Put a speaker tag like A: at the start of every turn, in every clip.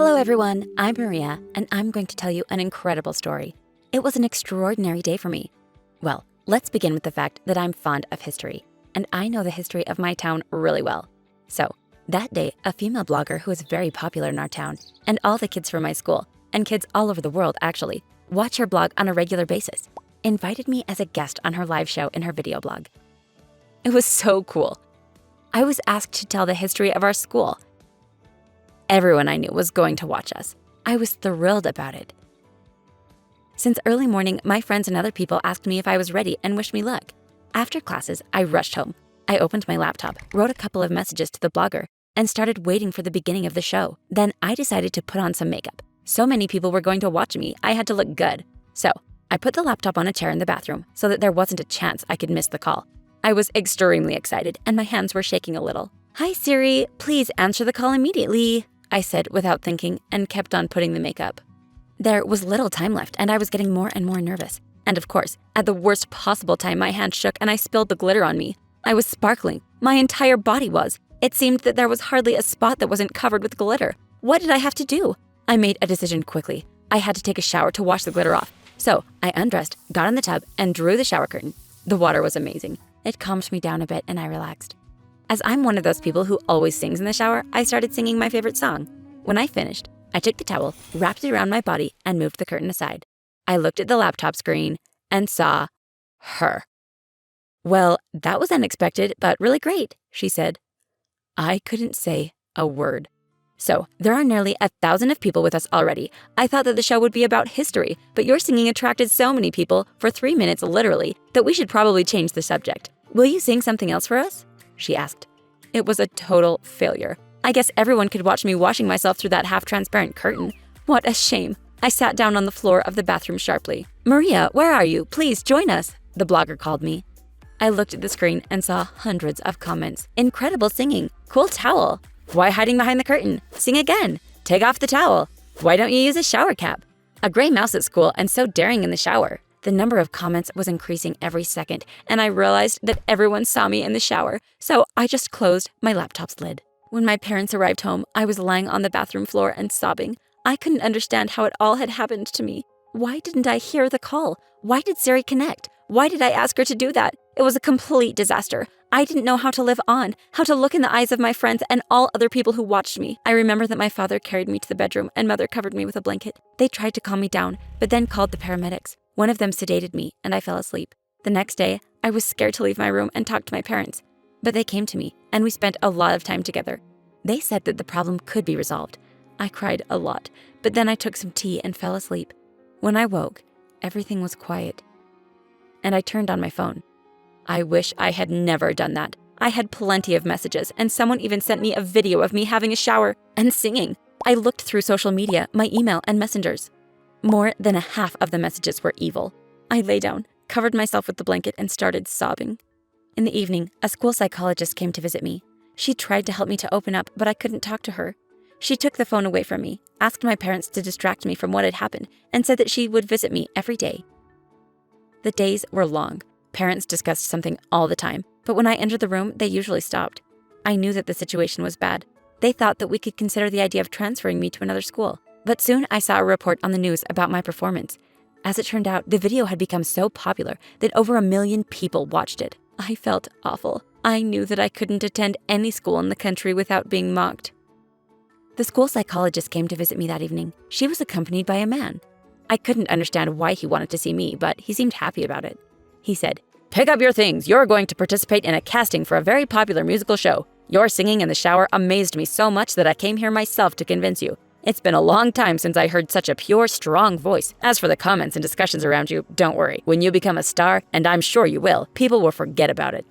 A: Hello everyone, I'm Maria, and I'm going to tell you an incredible story. It was an extraordinary day for me. Well, let's begin with the fact that I'm fond of history, and I know the history of my town really well. So, that day, a female blogger who is very popular in our town, and all the kids from my school, and kids all over the world actually, watch her blog on a regular basis, invited me as a guest on her live show in her video blog. It was so cool. I was asked to tell the history of our school. Everyone I knew was going to watch us. I was thrilled about it. Since early morning, my friends and other people asked me if I was ready and wished me luck. After classes, I rushed home. I opened my laptop, wrote a couple of messages to the blogger, and started waiting for the beginning of the show. Then I decided to put on some makeup. So many people were going to watch me, I had to look good. So I put the laptop on a chair in the bathroom so that there wasn't a chance I could miss the call. I was extremely excited and my hands were shaking a little. "Hi Siri, please answer the call immediately," I said without thinking and kept on putting the makeup. There was little time left and I was getting more and more nervous. And of course, at the worst possible time, my hand shook and I spilled the glitter on me. I was sparkling. My entire body was. It seemed that there was hardly a spot that wasn't covered with glitter. What did I have to do? I made a decision quickly. I had to take a shower to wash the glitter off. So I undressed, got in the tub, and drew the shower curtain. The water was amazing. It calmed me down a bit and I relaxed. As I'm one of those people who always sings in the shower, I started singing my favorite song. When I finished, I took the towel, wrapped it around my body, and moved the curtain aside. I looked at the laptop screen and saw her. "Well, that was unexpected, but really great," she said. I couldn't say a word. "So, there are nearly 1,000 of people with us already. I thought that the show would be about history, but your singing attracted so many people, for 3 minutes literally, that we should probably change the subject. Will you sing something else for us?" she asked. It was a total failure. I guess everyone could watch me washing myself through that half-transparent curtain. What a shame. I sat down on the floor of the bathroom sharply. "Maria, where are you? Please join us," the blogger called me. I looked at the screen and saw hundreds of comments. "Incredible singing. Cool towel. Why hiding behind the curtain? Sing again. Take off the towel. Why don't you use a shower cap? A gray mouse at school and so daring in the shower." The number of comments was increasing every second, and I realized that everyone saw me in the shower, so I just closed my laptop's lid. When my parents arrived home, I was lying on the bathroom floor and sobbing. I couldn't understand how it all had happened to me. Why didn't I hear the call? Why did Siri connect? Why did I ask her to do that? It was a complete disaster. I didn't know how to live on, how to look in the eyes of my friends and all other people who watched me. I remember that my father carried me to the bedroom and mother covered me with a blanket. They tried to calm me down, but then called the paramedics. One of them sedated me and I fell asleep. The next day, I was scared to leave my room and talk to my parents. But they came to me and we spent a lot of time together. They said that the problem could be resolved. I cried a lot, but then I took some tea and fell asleep. When I woke, everything was quiet. And I turned on my phone. I wish I had never done that. I had plenty of messages, and someone even sent me a video of me having a shower and singing. I looked through social media, my email, and messengers. More than a half of the messages were evil. I lay down, covered myself with the blanket, and started sobbing. In the evening, a school psychologist came to visit me. She tried to help me to open up, but I couldn't talk to her. She took the phone away from me, asked my parents to distract me from what had happened, and said that she would visit me every day. The days were long. Parents discussed something all the time, but when I entered the room, they usually stopped. I knew that the situation was bad. They thought that we could consider the idea of transferring me to another school. But soon I saw a report on the news about my performance. As it turned out, the video had become so popular that over 1 million people watched it. I felt awful. I knew that I couldn't attend any school in the country without being mocked. The school psychologist came to visit me that evening. She was accompanied by a man. I couldn't understand why he wanted to see me, but he seemed happy about it. He said, "Pick up your things. You're going to participate in a casting for a very popular musical show. Your singing in the shower amazed me so much that I came here myself to convince you. It's been a long time since I heard such a pure, strong voice. As for the comments and discussions around you, don't worry. When you become a star, and I'm sure you will, people will forget about it."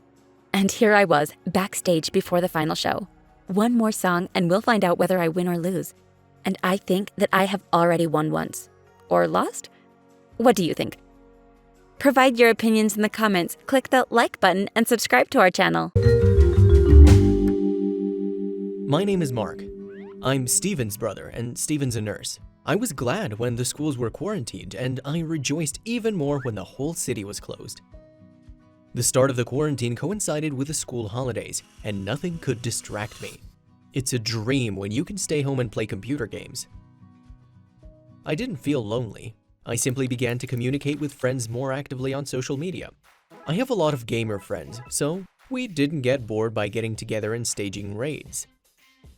A: And here I was, backstage before the final show. One more song and we'll find out whether I win or lose. And I think that I have already won once. Or lost? What do you think? Provide your opinions in the comments, click the like button, and subscribe to our channel.
B: My name is Mark. I'm Steven's brother, and Steven's a nurse. I was glad when the schools were quarantined, and I rejoiced even more when the whole city was closed. The start of the quarantine coincided with the school holidays, and nothing could distract me. It's a dream when you can stay home and play computer games. I didn't feel lonely. I simply began to communicate with friends more actively on social media. I have a lot of gamer friends, so we didn't get bored by getting together and staging raids.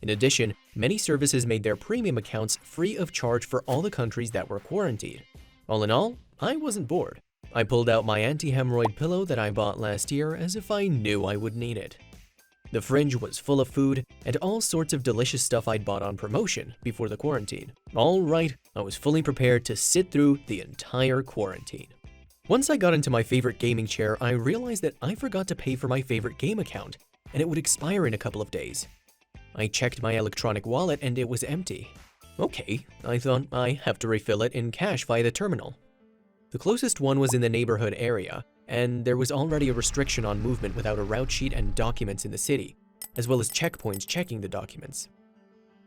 B: In addition, many services made their premium accounts free of charge for all the countries that were quarantined. All in all, I wasn't bored. I pulled out my anti-hemorrhoid pillow that I bought last year as if I knew I would need it. The fridge was full of food and all sorts of delicious stuff I'd bought on promotion before the quarantine. All right, I was fully prepared to sit through the entire quarantine. Once I got into my favorite gaming chair, I realized that I forgot to pay for my favorite game account, and it would expire in a couple of days. I checked my electronic wallet and it was empty. Okay, I thought I have to refill it in cash via the terminal. The closest one was in the neighborhood area, and there was already a restriction on movement without a route sheet and documents in the city, as well as checkpoints checking the documents.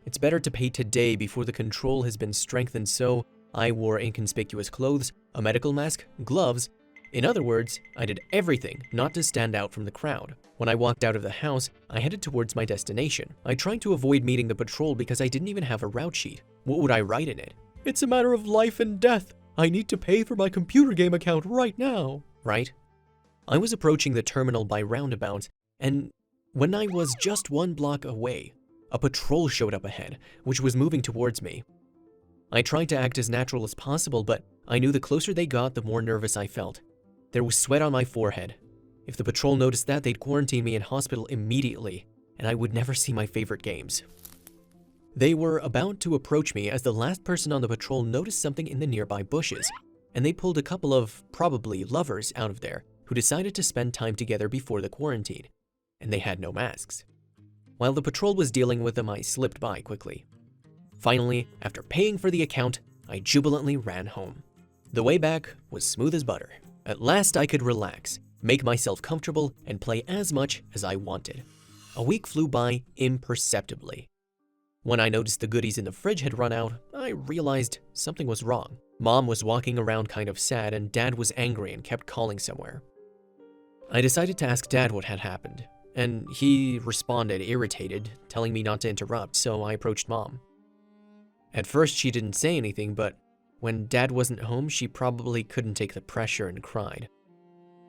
B: It's better to pay today before the control has been strengthened, so I wore inconspicuous clothes, a medical mask, gloves. In other words, I did everything not to stand out from the crowd. When I walked out of the house, I headed towards my destination. I tried to avoid meeting the patrol because I didn't even have a route sheet. What would I write in it? It's a matter of life and death. I need to pay for my computer game account right now. Right? I was approaching the terminal by roundabout, and when I was just 1 block away, a patrol showed up ahead, which was moving towards me. I tried to act as natural as possible, but I knew the closer they got, the more nervous I felt. There was sweat on my forehead. If the patrol noticed that, they'd quarantine me in hospital immediately, and I would never see my favorite games. They were about to approach me as the last person on the patrol noticed something in the nearby bushes, and they pulled a couple of, probably lovers, out of there who decided to spend time together before the quarantine, and they had no masks. While the patrol was dealing with them, I slipped by quickly. Finally, after paying for the account, I jubilantly ran home. The way back was smooth as butter. At last I could relax, make myself comfortable, and play as much as I wanted. A week flew by imperceptibly. When I noticed the goodies in the fridge had run out, I realized something was wrong. Mom was walking around kind of sad, and Dad was angry and kept calling somewhere. I decided to ask Dad what had happened, and he responded irritated, telling me not to interrupt, so I approached Mom. At first she didn't say anything, but when Dad wasn't home, she probably couldn't take the pressure and cried.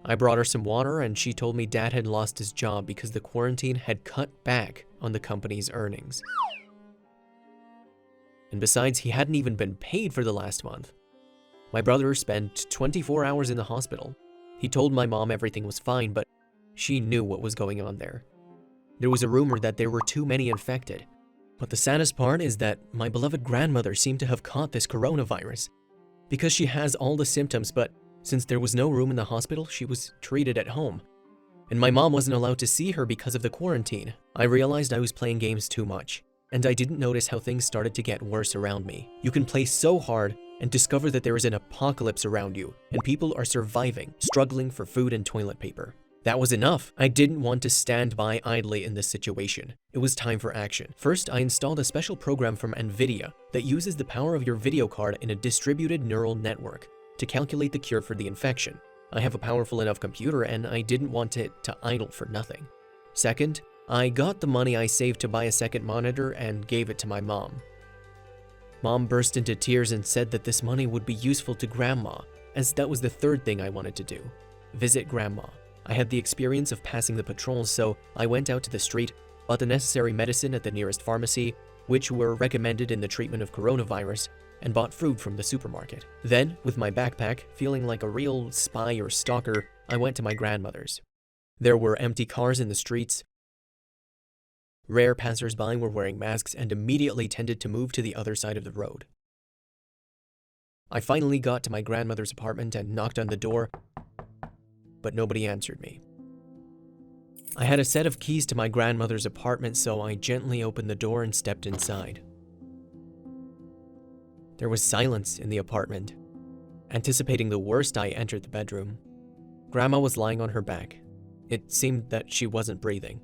B: I brought her some water, and she told me Dad had lost his job because the quarantine had cut back on the company's earnings. And besides, he hadn't even been paid for the last month. My brother spent 24 hours in the hospital. He told my mom everything was fine, but she knew what was going on there. There was a rumor that there were too many infected. But the saddest part is that my beloved grandmother seemed to have caught this coronavirus. Because she has all the symptoms, but since there was no room in the hospital, she was treated at home. And my mom wasn't allowed to see her because of the quarantine. I realized I was playing games too much, and I didn't notice how things started to get worse around me. You can play so hard and discover that there is an apocalypse around you, and people are surviving, struggling for food and toilet paper. That was enough. I didn't want to stand by idly in this situation. It was time for action. First, I installed a special program from NVIDIA that uses the power of your video card in a distributed neural network to calculate the cure for the infection. I have a powerful enough computer, and I didn't want it to idle for nothing. Second, I got the money I saved to buy a second monitor and gave it to my mom. Mom burst into tears and said that this money would be useful to Grandma, as that was the third thing I wanted to do: visit Grandma. I had the experience of passing the patrols, so I went out to the street, bought the necessary medicine at the nearest pharmacy, which were recommended in the treatment of coronavirus, and bought food from the supermarket. Then, with my backpack, feeling like a real spy or stalker, I went to my grandmother's. There were empty cars in the streets. Rare passers-by were wearing masks and immediately tended to move to the other side of the road. I finally got to my grandmother's apartment and knocked on the door, but nobody answered me. I had a set of keys to my grandmother's apartment, so I gently opened the door and stepped inside. There was silence in the apartment. Anticipating the worst, I entered the bedroom. Grandma was lying on her back. It seemed that she wasn't breathing.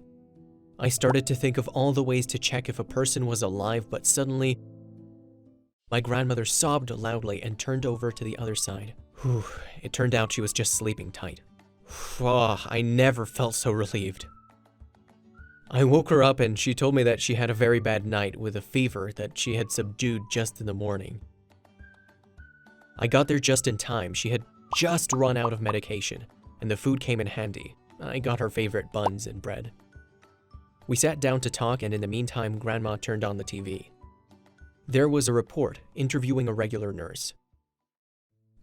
B: I started to think of all the ways to check if a person was alive, but suddenly, my grandmother sobbed loudly and turned over to the other side. Whew, it turned out she was just sleeping tight. I never felt so relieved. I woke her up and she told me that she had a very bad night with a fever that she had subdued just in the morning. I got there just in time. She had just run out of medication, and the food came in handy. I got her favorite buns and bread. We sat down to talk, and in the meantime, Grandma turned on the TV. There was a report interviewing a regular nurse.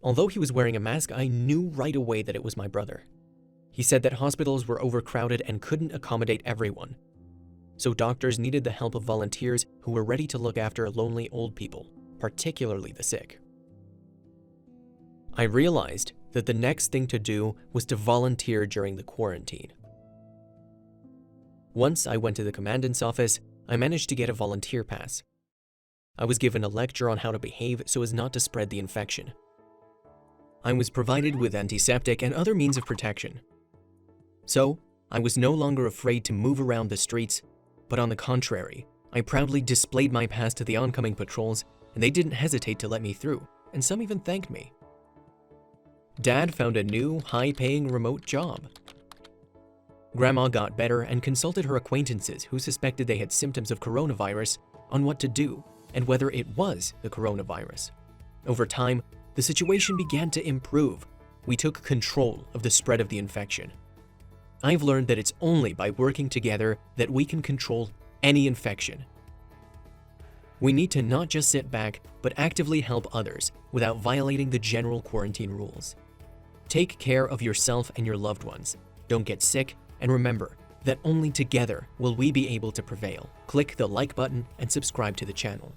B: Although he was wearing a mask, I knew right away that it was my brother. He said that hospitals were overcrowded and couldn't accommodate everyone. So doctors needed the help of volunteers who were ready to look after lonely old people, particularly the sick. I realized that the next thing to do was to volunteer during the quarantine. Once I went to the commandant's office, I managed to get a volunteer pass. I was given a lecture on how to behave so as not to spread the infection. I was provided with antiseptic and other means of protection. So, I was no longer afraid to move around the streets, but on the contrary, I proudly displayed my pass to the oncoming patrols, and they didn't hesitate to let me through, and some even thanked me. Dad found a new, high-paying remote job. Grandma got better and consulted her acquaintances who suspected they had symptoms of coronavirus on what to do and whether it was the coronavirus. Over time, the situation began to improve. We took control of the spread of the infection. I've learned that it's only by working together that we can control any infection. We need to not just sit back, but actively help others without violating the general quarantine rules. Take care of yourself and your loved ones. Don't get sick, and remember that only together will we be able to prevail. Click the like button and subscribe to the channel.